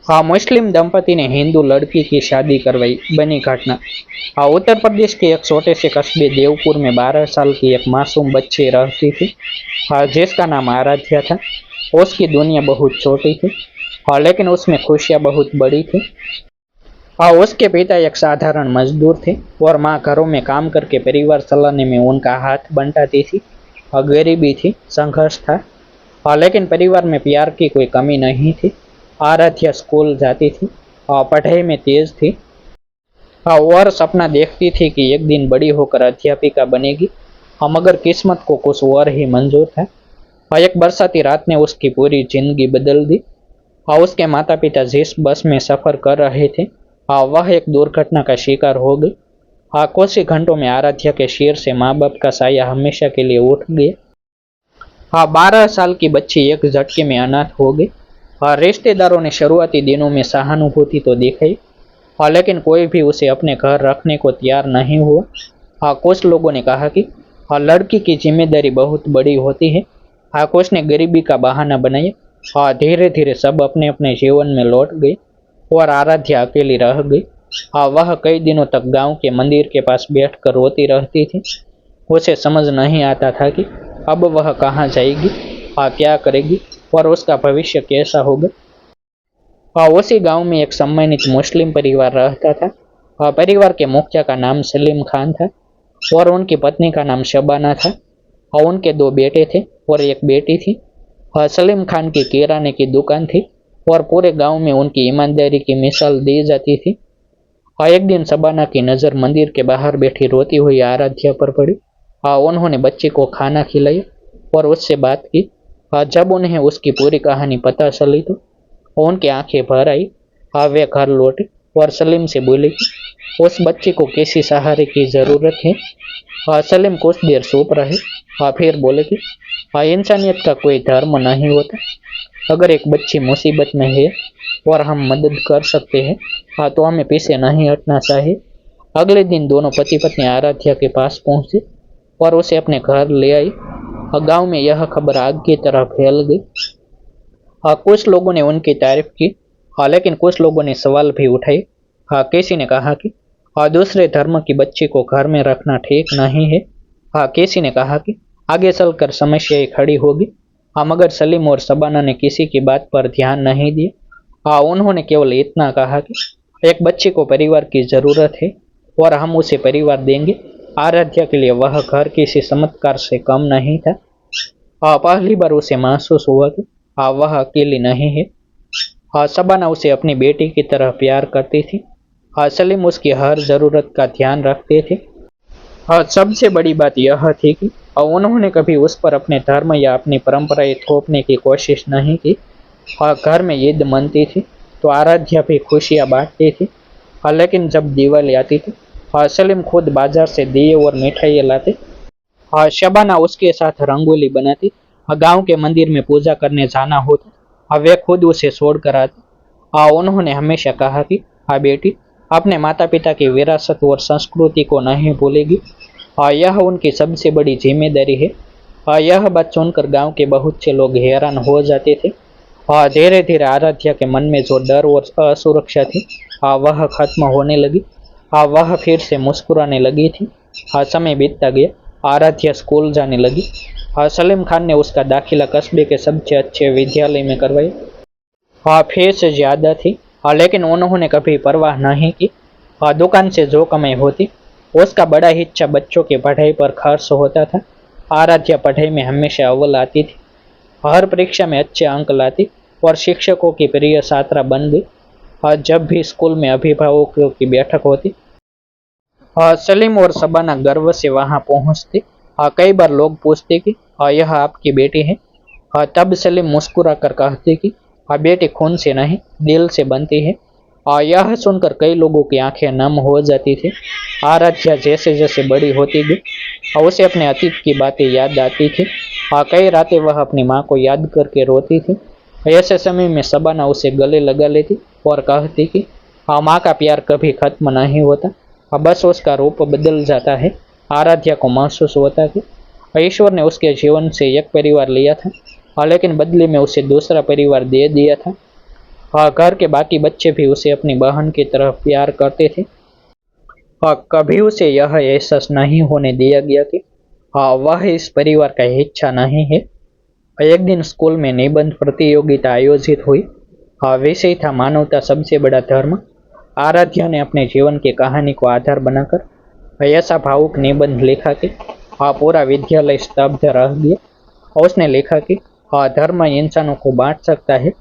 हाँ, मुस्लिम दंपति ने हिंदू लड़की की शादी करवाई, बनी घटना। हाँ, उत्तर प्रदेश के एक छोटे से कस्बे देवपुर में 12 साल की एक मासूम बच्ची रहती थी। हाँ, जिसका नाम आराध्या था। उसकी दुनिया बहुत छोटी थी। हाँ, लेकिन उसमें खुशियाँ बहुत बड़ी थी। हाँ, उसके पिता एक साधारण मजदूर थे और माँ घरों में काम करके परिवार चलाने में उनका हाथ बंटाती थी। हाँ, गरीबी थी, संघर्ष था। हाँ, लेकिन परिवार में प्यार की कोई कमी नहीं थी। आराध्या स्कूल जाती थी। हाँ, पढ़ाई में तेज थी। हाँ, और सपना देखती थी कि एक दिन बड़ी होकर अध्यापिका बनेगी। हाँ, मगर किस्मत को कुछ और ही मंजूर था। हाँ, एक बरसाती रात ने उसकी पूरी जिंदगी बदल दी। हाँ, उसके माता पिता जिस बस में सफर कर रहे थे, हाँ, वह एक दुर्घटना का शिकार हो गई। हाँ, कुछ ही घंटों में आराध्या के सिर से माँ बाप का साया हमेशा के लिए उठ गया। हाँ, 12 साल की बच्ची एक झटके में अनाथ हो गई। हाँ, रिश्तेदारों ने शुरुआती दिनों में सहानुभूति तो दिखाई। हाँ, लेकिन कोई भी उसे अपने घर रखने को तैयार नहीं हुआ। हाँ, कुछ लोगों ने कहा कि हाँ, लड़की की जिम्मेदारी बहुत बड़ी होती है। हाँ, कुछ ने गरीबी का बहाना बनाया। हाँ, धीरे धीरे सब अपने अपने जीवन में लौट गए और आराध्या अकेली रह गई। हाँ, वह कई दिनों तक गांव के मंदिर के पास बैठकर रोती रहती थी। उसे समझ नहीं आता था कि अब वह कहाँ जाएगी, हाँ, क्या करेगी और उसका भविष्य कैसा होगा। हाँ, उसी गांव में एक सम्मानित मुस्लिम परिवार रहता था। हाँ, परिवार के मुखिया का नाम सलीम खान था और उनकी पत्नी का नाम शबाना था। हाँ, उनके दो बेटे थे और एक बेटी थी। हाँ, सलीम खान की किराने की दुकान थी और पूरे गांव में उनकी ईमानदारी की मिसाल दी जाती थी। हाँ, एक दिन शबाना की नज़र मंदिर के बाहर बैठी रोती हुई आराध्या पर पड़ी। हाँ, उन्होंने बच्चे को खाना खिलाया और उससे बात की। हाँ, जब उन्हें उसकी पूरी कहानी पता चली तो उनकी आंखें भर आई। हाँ, वे घर लौटे और सलीम से बोले कि उस बच्चे को किसी सहारे की जरूरत है। हाँ, सलीम कुछ देर चुप रहे। हाँ, फिर बोले कि हाँ, इंसानियत का कोई धर्म नहीं होता। अगर एक बच्ची मुसीबत में है और हम मदद कर सकते हैं, हाँ, तो हमें पीछे नहीं हटना चाहिए। अगले दिन दोनों पति पत्नी आराध्या के पास पहुंचे और उसे अपने घर ले आई। गांव में यह खबर आग की तरह फैल गई। हाँ, कुछ लोगों ने उनकी तारीफ की। हाँ, लेकिन कुछ लोगों ने सवाल भी उठाए। हाँ, किसी ने कहा कि हाँ, दूसरे धर्म की बच्ची को घर में रखना ठीक नहीं है। हाँ, किसी ने कहा कि आगे चलकर समस्याएं खड़ी होगी। हाँ, मगर सलीम और शबाना ने किसी की बात पर ध्यान नहीं दिया। हाँ, उन्होंने केवल इतना कहा कि एक बच्चे को परिवार की जरूरत है और हम उसे परिवार देंगे। आराध्या के लिए वह घर किसी चमत्कार से कम नहीं था। हाँ, पहली बार उसे महसूस हुआ कि हाँ, वह अकेली नहीं है। हाँ, शबाना उसे अपनी बेटी की तरह प्यार करती थी। हाँ, सलीम उसकी हर जरूरत का ध्यान रखते थे। हाँ, सबसे बड़ी बात यह थी कि उन्होंने कभी उस पर अपने धर्म या अपनी परंपराएं थोपने की कोशिश नहीं की। हाँ, घर में ईद मनती थी तो आराध्या भी खुशियाँ बांटती थी। हाँ, लेकिन जब दिवाली आती थी, हाँ, सलीम खुद बाजार से दिए और मिठाइयाँ लाते। हाँ, शबाना उसके साथ रंगोली बनाती। हाँ, गांव के मंदिर में पूजा करने जाना होता। हाँ, वे खुद उसे छोड़कर आती। हाँ, उन्होंने हमेशा कहा कि हाँ बेटी, अपने माता पिता की विरासत और संस्कृति को नहीं भूलेगी। हाँ, यह उनकी सबसे बड़ी जिम्मेदारी है। हाँ, यह बात सुनकर गांव के बहुत से लोग हैरान हो जाते थे। हाँ, धीरे धीरे आराध्या के मन में जो डर और असुरक्षा थी, हाँ, वह खत्म होने लगी। हाँ, वह फिर से मुस्कुराने लगी थी। हाँ, समय बीतता गया। आराध्या स्कूल जाने लगी। हाँ, सलीम खान ने उसका दाखिला कस्बे के सबसे अच्छे विद्यालय में करवाया। हाँ, फीस ज्यादा थी। हाँ, लेकिन उन्होंने कभी परवाह नहीं की। हाँ, दुकान से जो कमाई होती उसका बड़ा हिस्सा बच्चों की पढ़ाई पर खर्च होता था। आराध्या पढ़ाई में हमेशा अव्वल आती थी। हर परीक्षा में अच्छे अंक लाती और शिक्षकों की प्रिय छात्रा बन गई। हाँ, जब भी स्कूल में अभिभावकों की बैठक होती, हाँ, सलीम और शबाना गर्व से वहां पहुंचते। हाँ, कई बार लोग पूछते कि हाँ, यह आपकी बेटी है। हाँ, तब सलीम मुस्कुरा कर कहते कि हाँ, बेटी खून से नहीं, दिल से बनती है। हाँ, यह सुनकर कई लोगों की आंखें नम हो जाती थी। आराध्या जैसे जैसे बड़ी होती गई, हाँ, उसे अपने अतीत की बातें याद आती थी। हाँ, कई रातें वह अपनी माँ को याद करके रोती थी। ऐसे समय में शबाना उसे गले लगा लेती और कहती कि हाँ, माँ का प्यार कभी खत्म नहीं होता। हाँ, बस उसका रूप बदल जाता है। आराध्या को महसूस होता कि ईश्वर ने उसके जीवन से एक परिवार लिया था, हाँ, लेकिन बदले में उसे दूसरा परिवार दे दिया था। हाँ, घर के बाकी बच्चे भी उसे अपनी बहन की तरह प्यार करते थे। हाँ, कभी उसे यह एहसास नहीं होने दिया गया कि हाँ, वह इस परिवार का हिस्सा नहीं है। एक दिन स्कूल में निबंध प्रतियोगिता आयोजित हुई। हाँ, विषय था मानवता सबसे बड़ा धर्म। आराध्या ने अपने जीवन की कहानी को आधार बनाकर ऐसा भावुक निबंध लिखा कि हाँ, पूरा विद्यालय स्तब्ध रह गया। और उसने लिखा कि हाँ, धर्म इंसानों को बांट सकता है,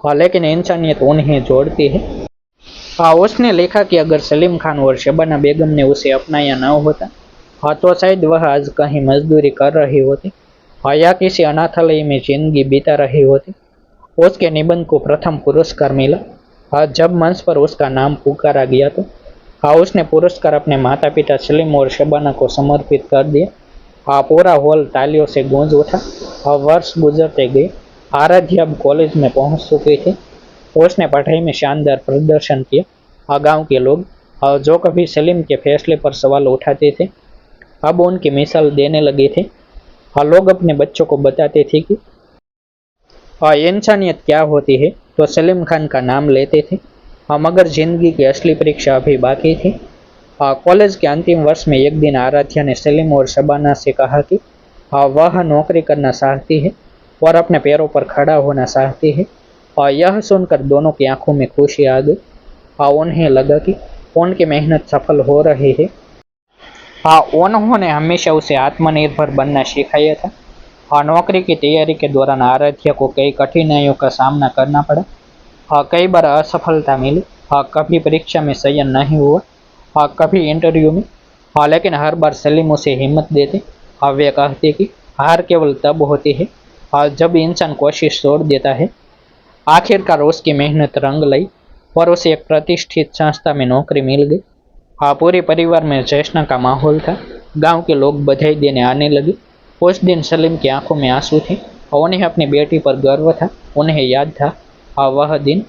हाँ, लेकिन इंसानियत उन्हें जोड़ती है। हाँ, उसने लिखा कि अगर सलीम खान और शबाना बेगम ने उसे अपनाया न होता, हाँ, तो शायद वह आज कहीं मजदूरी कर रही होती, हाँ, या किसी अनाथालय में जिंदगी बिता रही होती। उसके निबंध को प्रथम पुरस्कार मिला। हाँ, जब मंच पर उसका नाम पुकारा गया तो हाँ, उसने पुरस्कार अपने माता पिता सलीम और शबाना को समर्पित कर दिया। हाँ, पूरा हॉल तालियों से गूंज उठा। हाँ, वर्ष गुजरते गए। आराध्या अब कॉलेज में पहुंच चुकी थी। उसने पढ़ाई में शानदार प्रदर्शन किया। हाँ, गांव के लोग जो कभी सलीम के फैसले पर सवाल उठाते थे, अब उनकी मिसाल देने लगे थे। हाँ, लोग अपने बच्चों को बताते थे कि इंसानियत क्या होती है, तो सलीम खान का नाम लेते थे। हाँ, मगर जिंदगी की असली परीक्षा अभी बाकी थी। हाँ, कॉलेज के अंतिम वर्ष में एक दिन आराध्या ने सलीम और शबाना से कहा कि हाँ, वह नौकरी करना चाहती है और अपने पैरों पर खड़ा होना चाहती है। और यह सुनकर दोनों की आंखों में खुशी आ गई। हाँ, उन्हें लगा कि उनकी मेहनत सफल हो रही है। हाँ, उन्होंने हमेशा उसे आत्मनिर्भर बनना सिखाया था। हाँ, नौकरी की तैयारी के दौरान आराध्या को कई कठिनाइयों का सामना करना पड़ा। हाँ, कई बार असफलता मिली। हाँ, कभी परीक्षा में चयन नहीं हुआ। हाँ, कभी इंटरव्यू में। हाँ, लेकिन हर बार सलीम उसे हिम्मत देते। हाँ, वे कहते कि हार केवल तब होती है हाँ, जब इंसान कोशिश छोड़ देता है। आखिरकार उसकी मेहनत रंग लाई और उसे एक प्रतिष्ठित संस्था में नौकरी मिल गई। हाँ, पूरे परिवार में जश्न का माहौल था। गांव के लोग बधाई देने आने लगे। उस दिन सलीम की आंखों में आंसू थे और उन्हें अपनी बेटी पर गर्व था। उन्हें याद था हाँ, वह दिन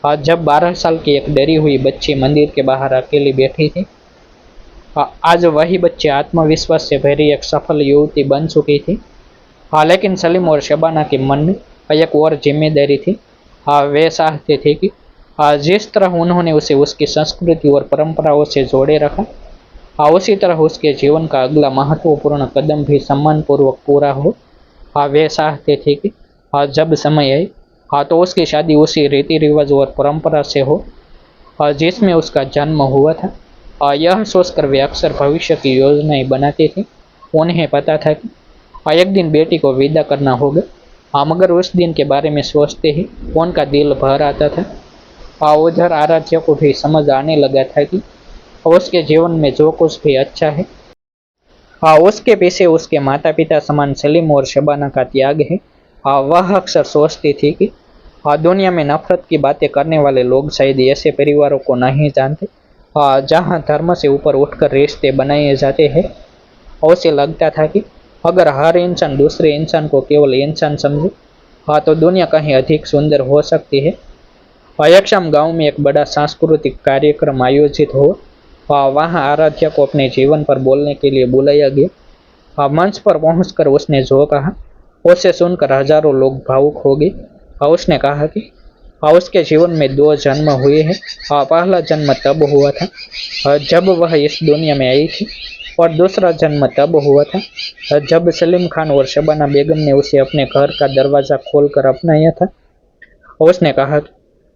हाँ, जब 12 साल की एक डरी हुई बच्ची मंदिर के बाहर अकेली बैठी थी। हाँ, आज वही बच्ची आत्मविश्वास से भरी एक सफल युवती बन चुकी थी। हाँ, लेकिन सलीम और शबाना के मन में एक और जिम्मेदारी थी। हाँ, वे चाहते थे कि हाँ, जिस तरह उन्होंने उसे उसकी संस्कृति और परंपराओं से जोड़े रखा, हाँ, उसी तरह उसके जीवन का अगला महत्वपूर्ण कदम भी सम्मानपूर्वक पूरा हो। हाँ, वे चाहते थे कि हाँ, जब समय आए हाँ, तो उसकी शादी उसी रीति रिवाज और परंपरा से हो हाँ, जिसमें उसका जन्म हुआ था। हाँ, यह सोचकर वे अक्सर भविष्य की योजनाएं बनाते थे। उन्हें पता था कि हाँ, एक दिन बेटी को विदा करना होगा। हाँ, मगर उस दिन के बारे में सोचते ही उनका दिल भर आता था। हाँ, उधर आराध्या को भी समझ आने लगा था कि उसके जीवन में जो कुछ भी अच्छा है हाँ, उसके पीछे उसके माता पिता समान सलीम और शबाना का त्याग है। हाँ, वह अक्सर सोचती थी कि हाँ, दुनिया में नफरत की बातें करने वाले लोग शायद ऐसे परिवारों को नहीं जानते हाँ, जहाँ धर्म से ऊपर उठकर रिश्ते बनाए जाते हैं। और उसे लगता था कि अगर हर इंसान दूसरे इंसान को केवल इंसान समझे हाँ, तो दुनिया कहीं अधिक सुंदर हो सकती है। एक शाम गांव में एक बड़ा सांस्कृतिक कार्यक्रम आयोजित हुआ। वहां आराध्या को अपने जीवन पर बोलने के लिए बुलाया गया। मंच पर पहुंचकर उसने जो कहा उसे सुनकर हजारों लोग भावुक हो गए। उसने कहा कि उसके जीवन में दो जन्म हुए हैं। पहला जन्म तब हुआ था जब वह इस दुनिया में आई थी और दूसरा जन्म तब हुआ था जब सलीम खान और शबाना बेगम ने उसे अपने घर का दरवाजा खोलकर अपनाया था। उसने कहा कि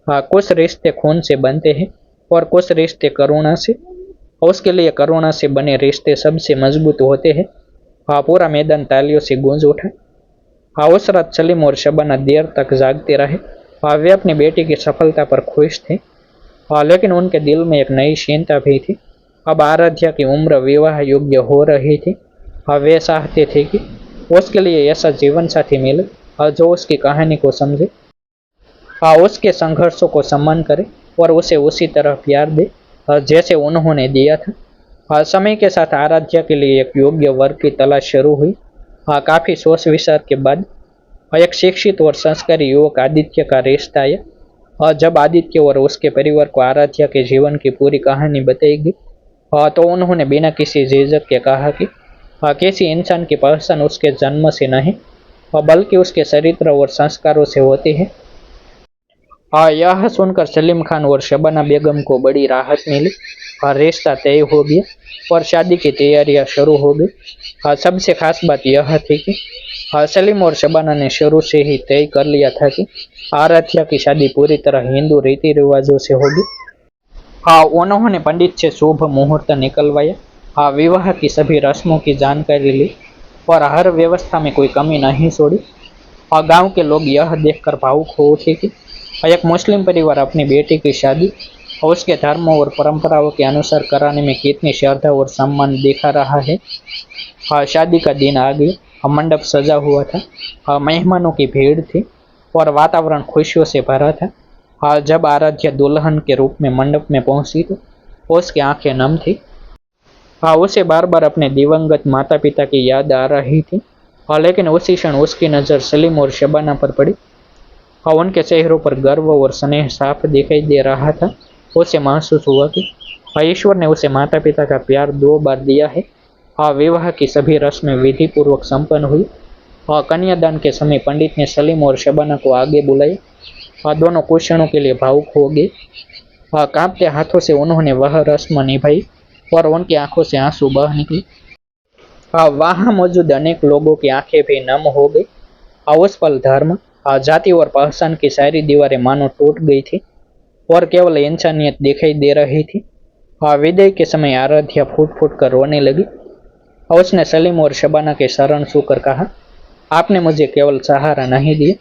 कुछ रिश्ते खून से बनते हैं और कुछ रिश्ते करुणा से। उसके लिए करुणा से बने रिश्ते सबसे मजबूत होते हैं। पूरा मैदान तालियों से गूंज उठा। उस रात सलीम और शबाना देर तक जागते रहे। वे अपनी बेटी की सफलता पर खुश थे लेकिन उनके दिल में एक नई चिंता भी थी। अब आराध्या की उम्र विवाह योग्य हो रही थी। वे चाहते थे कि उसके लिए ऐसा जीवन साथी मिले जो उसकी कहानी को समझे उसके संघर्षों को सम्मान करे और उसे उसी तरह प्यार दे जैसे उन्होंने दिया था। समय के साथ आराध्या के लिए एक योग्य वर्ग की तलाश शुरू हुई। काफी सोच विचार के बाद एक शिक्षित और संस्कारी युवक आदित्य का रिश्ता आया। जब आदित्य और उसके परिवार को आराध्या के जीवन की पूरी कहानी बताई गई तो उन्होंने बिना किसी झिझक के कहा कि किसी इंसान की पहचान उसके जन्म से नहीं बल्कि उसके चरित्र और संस्कारों से होती है। हाँ, यह सुनकर सलीम खान और शबाना बेगम को बड़ी राहत मिली। हाँ, रिश्ता तय हो गया और शादी की तैयारियां शुरू हो गई। हाँ, सबसे खास बात यह थी कि हाँ, सलीम और शबाना ने शुरू से ही तय कर लिया था कि आराध्या की शादी पूरी तरह हिंदू रीति रिवाजों से होगी। हाँ, उन्होंने पंडित से शुभ मुहूर्त निकलवाया। हाँ, विवाह की सभी रस्मों की जानकारी ली और हर व्यवस्था में कोई कमी नहीं छोड़ी। और गांव के लोग यह देखकर भावुक हो उठे कि एक मुस्लिम परिवार अपनी बेटी की शादी और उसके धर्मों और परंपराओं के अनुसार कराने में कितनी श्रद्धा और सम्मान दिखा रहा है। हाँ, शादी का दिन आ गया। मंडप सजा हुआ था। हाँ, मेहमानों की भीड़ थी और वातावरण खुशियों से भरा था। हाँ, जब आराध्या दुल्हन के रूप में मंडप में पहुंची तो उसकी आंखें नम थी। हाँ, उसे बार बार अपने दिवंगत माता पिता की याद आ रही थी। हाँ, लेकिन उसी क्षण उसकी नज़र सलीम और शबाना पर पड़ी। हाँ, उनके चेहरों पर गर्व और स्नेह साफ दिखाई दे रहा था। उसे महसूस हुआ कि हाँ, ईश्वर ने उसे माता पिता का प्यार 2 बार दिया है। हाँ, विवाह की सभी रस्में विधि पूर्वक संपन्न हुई। हाँ, कन्यादान के समय पंडित ने सलीम और शबाना को आगे बुलाया। हाँ, दोनों कुछ क्षणों के लिए भावुक हो गए। हाँ, कांपते हाथों से उन्होंने वह रस्म निभाई और उनकी आंखों से आंसू बह निकले। हाँ, वहाँ मौजूद अनेक लोगों की आंखें भी नम हो गई। हाँ, उस पल धर्म, हाँ, जाति और पहचान की सारी दीवारें मानो टूट गई थी और केवल इंसानियत दिखाई दे रही थी। हाँ, विदाई के समय आराध्या फूट फूट कर रोने लगी। हाँ, उसने सलीम और शबाना के शरण छूकर कहा, आपने मुझे केवल सहारा नहीं दिया,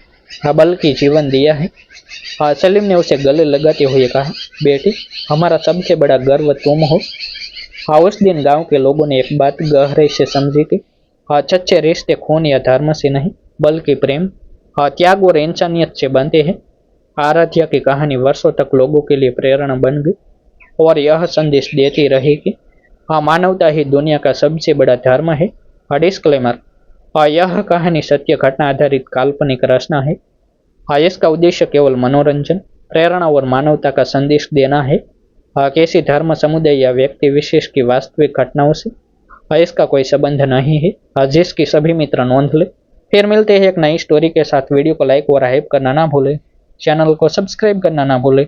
हाँ, बल्कि जीवन दिया है। हाँ, सलीम ने उसे गले लगाते हुए कहा, बेटी, हमारा सबसे बड़ा गर्व तुम हो। हाँ, उस दिन गांव के लोगों ने एक बात गहराई से समझी कि हाँ, सच्चे रिश्ते खून या धर्म से नहीं बल्कि प्रेम, हाँ, त्याग और इंसानियत से बनते हैं। आराध्या की कहानी वर्षों तक लोगों के लिए प्रेरणा बन गई और यह संदेश देती रही कि हाँ, मानवता ही दुनिया का सबसे बड़ा धर्म है। हाँ, डिस्क्लेमर, हाँ, यह कहानी सत्य घटना आधारित काल्पनिक रचना है। हाँ, इसका उद्देश्य केवल मनोरंजन, प्रेरणा और मानवता का संदेश देना है। हाँ, किसी धर्म, समुदाय या व्यक्ति विशेष की वास्तविक घटनाओं से हाँ, इसका कोई संबंध नहीं है। हाँ, जिसकी सभी मित्र नोंद ले। फिर मिलते हैं एक नई स्टोरी के साथ। वीडियो को लाइक और हाइप करना ना भूले, चैनल को सब्सक्राइब करना ना भूले।